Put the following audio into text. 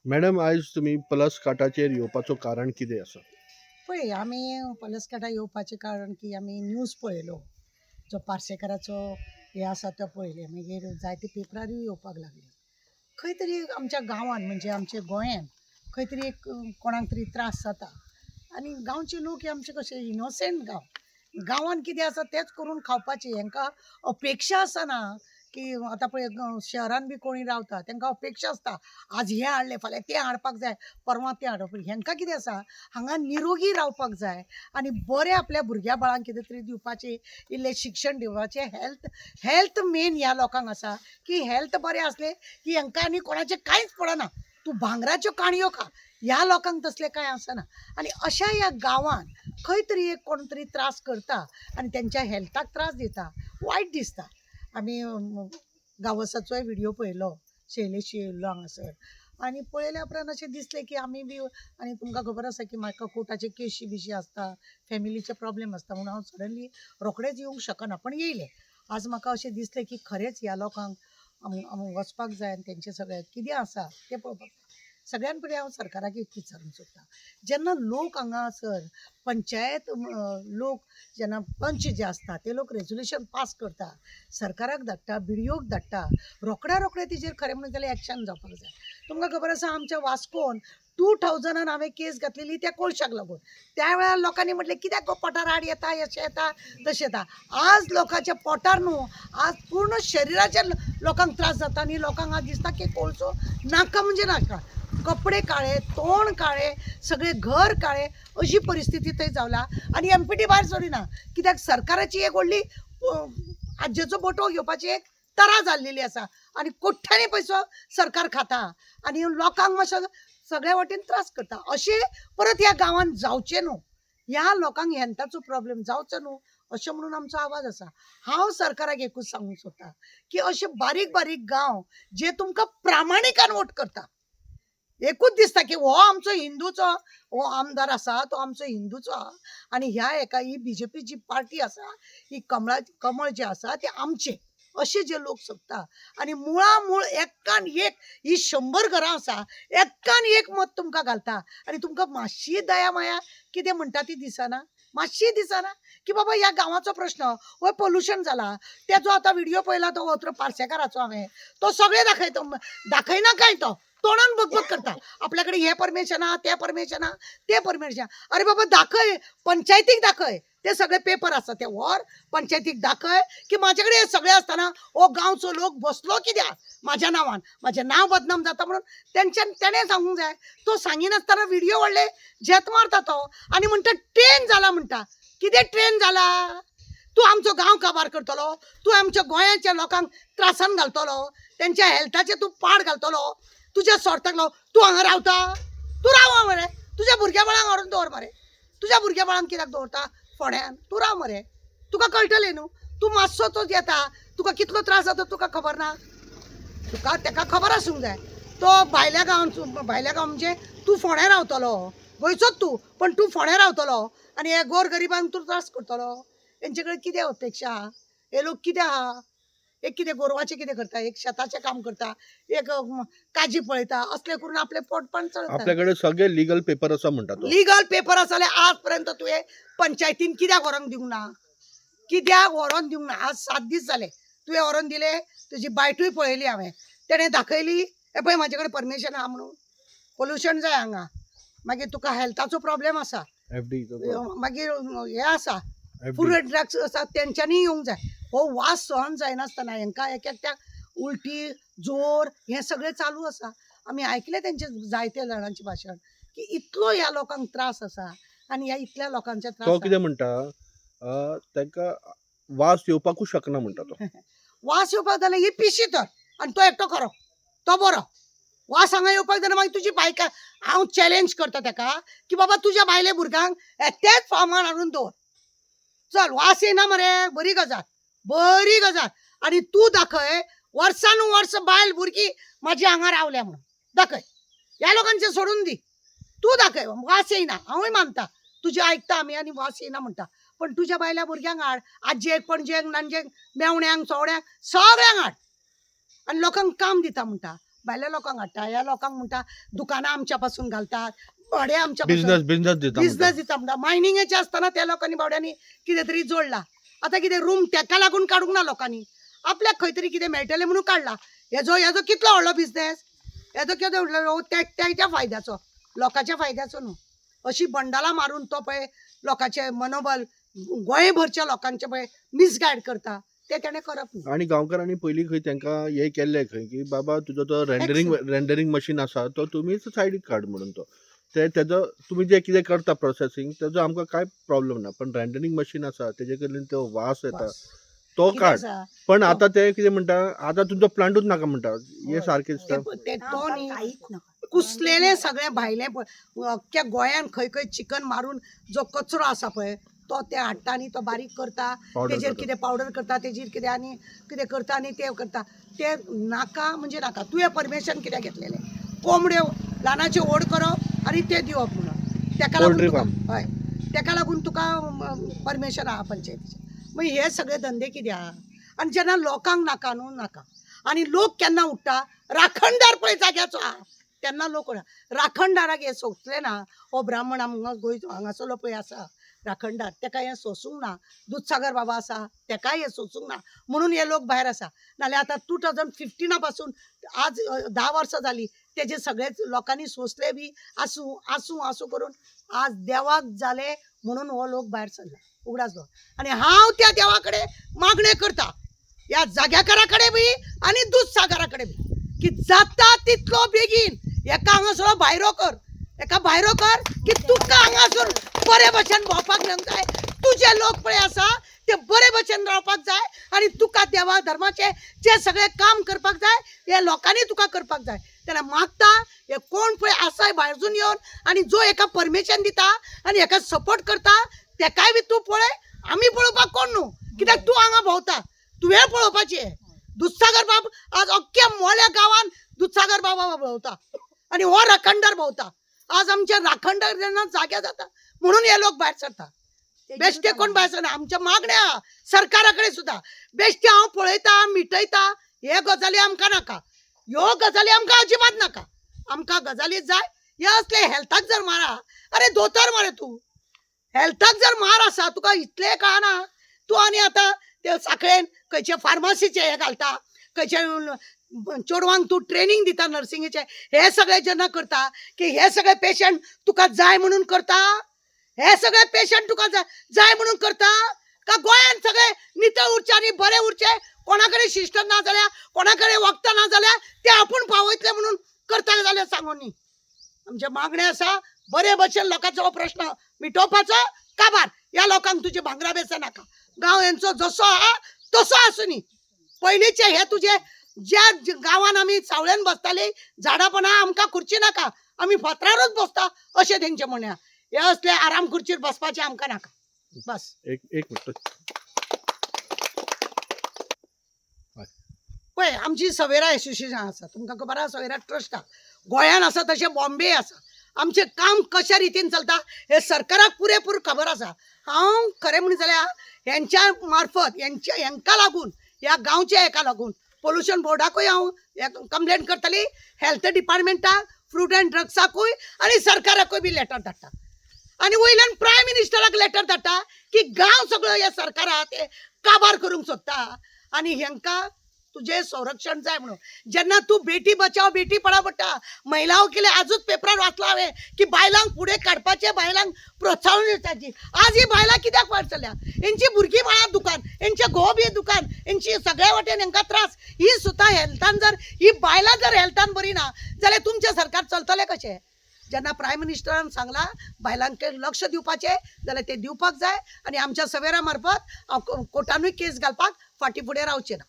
Madam आयज तुम्ही plus काटाचेर येवपाचो कारण कितें आसा? पळय आमी पलसकाटा येवपाचें कारण की आमी न्यूज पळयलो जो पार्सेकराचो हे आसा तो पळयले मागीर जायते पेपरारूय येवपाक लागले खंय तरी आमच्या गांवांत म्हणजे आमच्या गोंयांत खंय तरी एक कोणाक तरी त्रास जाता आनी गांवचे लोक हे आमचे कशे इनोसेंट गांवांत कितें आसा तेंच करून खावपाचें हेंकां अपेक्षा आसना की आतां पळय शहरान बी कोणी रावता तांकां अपेक्षा आसता आज हें हाडलें फाल्यां तें हाडपाक जाय परवां तें हाडप हेंकां कितें आसा हांगा निरोगी रावपाक जाय आनी बरें आपल्या भुरग्या बाळांक कितें तरी दिवपाचें इल्लें शिक्षण दिवपाचें हेल्थ मेन ह्या लोकांक आसा की हेल्थ बरें आसलें की हेंकां आनी कोणाचें कांयच पडना तूं भांगराच्यो काणयो खा ह्या लोकांक तसलें कांय आसना आनी अशा ह्या गांवांत खंय तरी एक कोण तरी त्रास करता आनी तेंच्या हेल्थाक त्रास दिता वायट दिसता आमी गांवसाचोय व्हिडियो पळयलो शैलेश येयल्लो हांगासर आनी पळयल्या उपरांत अशें दिसलें की आमी बी आनी तुमकां खबर आसा की म्हाका कोर्टाचे केसी बिशी आसता फॅमिलीचे प्रॉब्लेम आसता म्हणून हांव सडनली रोखडेंच येवंक शकना पण येयलें आज म्हाका अशें दिसलें की खरेंच ह्या लोकांक वचपाक जाय आनी तेंचें सगळें कितें आसा तें पळोवपाक सगळ्यान पयलीं हांव सरकाराक एक विचारूंक सोदतां जेन्ना लोक हांगासर पंचायत लोक जेन्ना पंच जे आसता ते लोक रेजोल्युशन पास करता सरकाराक धाडटा बिडिओक धाडटा रोखड्या तिजेर खरें म्हणून जाल्यार एक्शन जावपाक जाय तुमकां खबर आसा आमच्या वास्कोन 2000 हांवें केस घातलेली त्या कोळशाक लागून त्या वेळार लोकांनी म्हटलें कित्याक गो पोटार आड येता अशें येता तशें येता आज लोकांच्या पोटार न्हू आज पूर्ण शरिराच्या लोकांक त्रास जाता आनी लोकांक आज दिसता की कोळसो नाका म्हणजे नाका कपडे काळे तोंड काळे सगळे घर काळे अशी परिस्थिती थंय जावला आनी एमपीटी भायर सरिना कित्याक सरकाराची एक व्हडली आज्जेचो बोटो घेवपाची एक तरा जाल्लेली आसा आनी कोट्यांनी पयसो सरकार खाता आनी लोकांक मातसो सगळ्या वटेन त्रास करता अशें परत ह्या गांवांत जावचें न्हू ह्या लोकांक हेल्थाचो प्रॉब्लेम जावचो न्हू अशें म्हणून आमचो आवाज आसा हांव सरकाराक एकूच सांगूंक सोदतां की अशे बारीक बारीक गांव जे तुमकां प्रामाणिकान वोट करता एकूच दिसता की हो आमचो हिंदूचो हो आमदार आसा तो आमचो हिंदूचो आहा आनी ह्या एका ही बीजेपी जी पार्टी आसा ही कमळ जे आसा ते आमचे असे जे लोक सोदता आनी मुळामूळ एकान एक ही 100 घरां आसा एकान एक मत तुमकां घालता आनी तुमकां मातशी दया माया कितें म्हणटा ती दिसना मातशी दिसना की बाबा ह्या गांवाचो प्रश्न हो पोल्युशन जाला तेजो आतां व्हिडिओ पळयला तो वत्र पार्सेकाराचो हांवें तो सगळे दाखयना काय तो तोंडान बगबग करता आपल्याकडे हे परमिशन आहा ते परमिशन आहा ते परमिशन अरे बाबा दाखय पंचायतीक दाखय ते सगळे पेपर आसा ते व्हर पंचायतीक दाखय की माझ्याकडे हे सगळे असताना ओ गांवचो लोक बसलो कित्याक माझ्या नांवान माझें नांव बदनाम जाता म्हणून तेणें सांगूंक जाय तो सांगिनासतना व्हिडिओ व्हडले झेत मारता तो आनी म्हणटा ट्रेन जाला म्हणटा कितें ट्रेन जाला तूं आमचो गांव काबार करतलो तूं आमच्या गोंयाच्या लोकांक त्रासान घालतलो तेंच्या हेल्थाचेर तूं पाड घालतलो तुझ्या स्वार्थाक लाव तूं हांगा रावता तूं राव मरे तुझ्या भुरग्या बाळांक व्हरून दवर मरे तुझ्या भुरग्या बाळांक कित्याक दवरता फोंड्यान तूं राव मरे तुका कळटलें न्हू तूं मातसो तो येता तुका कितलो त्रास जाता तुका खबर ना तुका तेका खबर आसूंक जाय तो भायल्या गांव म्हणजे तूं फोंड्या रावतलो गोंयचोच तूं पण तूं फोंड्या रावतलो आनी हे गोर गरिबांक तूं त्रास करतलो तेंचे कडेन कितें अपेक्षा आहा हे लोक कितें आहा एक कितें गोरवाचें कितें करता एक शेताचें काम करता एक काजी पळयता असले करून आपले पोटपाण चलता आपल्याकडे सगळे लीगल पेपर आसा म्हणटा तो. लिगल पेपर आसा जाल्यार आज पर्यंत तुवें पंचायतीन कित्याक व्हरोन दिवंक ना कित्याक व्हरोन दिवंक ना आज 7 दीस जाले तुवें व्हरोन दिले तुजी बायटूय पळयली हांवें तेणें दाखयली हे पळय म्हाजे कडेन परमिशन आहा म्हणून पोल्युशन जाय हांगा मागीर तुका हेल्थाचो प्रॉब्लेम आसा FD मागीर हे आसा फूड ड्रग्स आसा तेंच्यांनी येवंक जाय हो वास सहन जायनासतना हेंकां एक एकट्याक उलटी जोर हें सगळें चालू आसा आमी आयकलें तेंचे जायत्या जाणांचें भाशण की इतलो ह्या लोकांक त्रास आसा आनी ह्या इतल्या लोकांचे तो त्रास कितें म्हणटा ताका वास येवपाकूच शकना म्हणटा तो. वास येवपाक जाल्यार ही पिशी तर आनी तो एकटो खरो तो बरो वास हांगा येवपाक जाल्यार मागीर तुजी बायका हांव चॅलेंज करता ताका की बाबा तुज्या बायले भुरग्यांक तेच फार्मान हाडून दवर चल वास येना मरे बरी गजाल आनी तूं दाखय वर्सान वर्स बायल भुरगीं म्हाजी हांगा रावल्या म्हणून दाखय ह्या लोकांचें सोडून दी तूं दाखय वास येयना हांवूय मानता तुजें आयकता आमी आनी वास येयना म्हणटा पण तुज्या बायल्या भुरग्यांक हाड आज्जेक पणजेक नांजेक मेवण्यांक सोवड्यांक सगळ्यांक हाड आनी लोकांक काम दिता म्हणटा भायल्या लोकांक हाडटा, ह्या लोकांक म्हणटा दुकानां आमच्या पासून घालतात, भाडे आमच्या पासून बिझनेस दिता बिझनेस दिता म्हणटा. मायनिंगेचे असताना त्या लोकांनी बावड्यांनी कितें तरी जोडला. आता कितें रूम तेका लागून काडूंक ना लोकांनी, आपल्याक खंय तरी कितें मेळटलें म्हणून काडला. हेजो कितलो व्हडलो बिझनेस, हेजो कितें व्हडलो त्याच्या फायद्याचो, लोकांच्या फायद्याचो न्हू. अशी बंडाला मारून तो पळय लोकांचे मनोबल गोंयभरच्या लोकांचे पळय मिसगायड करता, ते तेणें करप न्हू. आणि गांवकारांनी पयलीं खंय तांकां हे केल्लें खंय की बाबा तुजो तो रेंडरिंग मशीन आसा तो तुमीच सायडीक काड म्हणून तो तेजो तुम्ही जे कितें करता प्रोसेसिंग तेजो आमकां कांय प्रॉब्लेम ना, पण रेंडरिंग मशीन आसा तेजे कडल्यान तो वास येता तो कितें काड. आसा, पण आता ते कितें म्हणटा आता तुमचो प्लांटूच नाका म्हणटा, हे सारकें दिसता. तो न्ही कुसलेले सगळे भायले अख्ख्या गोंयान खंय खंय चिकन मारून जो कचरो आसा पळय तो ते हाडटा आनी तो बारीक करता, Powder तेजेर करता. कितें पावडर करता, तेजेर कितें आनी कितें करता आनी ते करता. ते नाका म्हणजे नाका. तुवें परमिशन कित्याक घेतलेलें? कोंबड्यो ल्हानाचे ओड करप आनी ते दिवप म्हणून तेका Poultry लागून farm. हय तेका लागून तुका परमिशन आहा पंचायतीचें. मागीर हे सगळे धंदे कित्याक? आनी जेन्ना लोकांक नाका न्हू नाका, आनी लोक केन्ना उठटा, राखणदार पळय जाग्याचो आहा तेन्ना लोक राखणदाराक हे सोंसलें ना. हो ब्राह्मण हांगासरलो पळय आसा राखणदार, तेका हें सोसूंक ना. दूधसागर बाबा आसा तेकाय हें सोसूंक ना, म्हणून हे लोक भायर आसा. नाल्यार आतां 2015 पासून आज 10 वर्सां जालीं तेजे सगळेच लोकांनी सोंसले बी आसूं आसूं आसूं करून आज देवाक जाले म्हणून हो लोक भायर सरला उगडासलो. आनी हांव त्या देवा कडेन मागणें करता, ह्या जाग्याकारा कडेन बी आनी दूधसागरा कडेन बी, की जाता तितलो बेगीन हेका हांगासर भायरो कर, हेका भायरो कर की तुका हांगासर बरे भशेन भोंवपाक मेळूंक जाय. तुजे लोक पळय आसा ते बरे भशेन रावपाक जाय आनी तुका देवा धर्माचे जे सगळे काम करपाक जाय हे लोकांनी तुका करपाक जाय. तेन्ना मागता हे कोण पळय आसाय भायरसून येवन आनी जो हेका परमिशन दिता आनी हेका सपोर्ट करता तेकाय बी तूं पळय. आमी पळोवपाक कोण न्हू, कित्याक तूं हांगा भोंवता, तुवें पळोवपाचें. दूधसागर बाब आज अख्ख्या मोल्या गांवान दूधसागर बाबा भोंवता आनी हो राखणदार भोंवता. आज आमचे राखणदार जेन्ना जागे जाता म्हणून हे लोक भायर सरता. बेश्टे कोण भायर सरना. आमच्या मागण्या सरकारा कडेन सुद्दां बेश्टे हांव पळयता मिटयता हे गजाली आमकां नाका, ह्यो गजाली आमकां अजिबात नाका. आमकां गजाली जाय हे असले हेल्थाक जर मारा, अरे दोतोर मरे तूं हेल्थाक जर मार आसा तुका इतलें कळना. तूं आनी आतां ते साखळेन खंयचे फार्मासीचे हे घालता, खंयचे चेडवांक तूं ट्रेनिंग दिता नर्सिंगेचे, हे सगळे जेन्ना करता की हे सगळे पेशंट तुका जाय म्हणून करता, हे सगळे पेशंट तुका जाय म्हणून करता का गोंयान सगळे नितळ उरचे आनी बरे उरचे, कोणा कडेन शिश्ट ना जाल्यार कोणा कडेन वखदां ना जाल्यार ते आपूण पावयतले म्हणून करता जाल्यार सांगून न्ही. आमचे मागणे आसा बरे भशेन लोकांचो हो प्रश्न मिटोवपाचो. काबार ह्या लोकांक तुजे भांगरा बेसा नाका. गांव हेंचो जसो आहा तसो आसूं न्ही. पयलींचे हे तुजे ज्या गांवान आमी सावळेन बसतालीं झाडापणां आमकां खुर्ची नाका, आमी फातरारूच बसता अशें तेंचें म्हणया. हे असले आराम खुर्चीर बसपाचें आमकां नाका. बस एक मिनिट पळय आमची सवेरा एसोसिएशन आसा, तुमकां खबर आसा सवेरा ट्रस्ट आहा गोंयान आसा तशें बॉम्बे आसा. आमचें काम कशा रितीन चलता हे सरकाराक पुरेपूर खबर आसा. हांव खरें म्हणून जाल्यार हेंच्या मार्फत हेंका लागून ह्या गांवच्या हेका लागून पोल्युशन बोर्डाकूय हांव कंप्लेंट करतली, हेल्थ डिपार्टमेंटाक, फ्रूट अँड ड्रग्साकूय आनी सरकाराकूय बी लेटर धाडटा आनी वयल्यान प्रायम मिनिस्टराक लेटर धाडटा की गांव सगळो हे सरकार आहा ते काबार करूंक सोदता आनी हेंका तुझे संरक्षण जाय म्हणून. जेन्ना तूं बेटी बचाव बेटी पढाव पडटा, महिलाओं के लिए आजूच पेपरार वाचला हांवें की बायलांक फुडें काडपाचें, बायलांक प्रोत्साहन दिवपाची. आज ही बायलां कित्याक भायर सरल्या? हेंची भुरगीं बाळां दुकान, हेंचे घोव बी दुकान, हेंची सगळ्या वाटेन हेंकां त्रास. ही सुद्दां हेल्थान जर ही बायलां जर हेल्थान बरी ना जाल्यार तुमचें सरकार चलतलें कशें? जेन्ना प्रायम मिनिस्टरान सांगला बायलांक लक्ष दिवपाचें जाल्यार ते दिवपाक जाय आनी आमच्या सवेरा मार्फत हांव कोर्टानूय केस घालपाक फाटीं फुडें रावचें ना.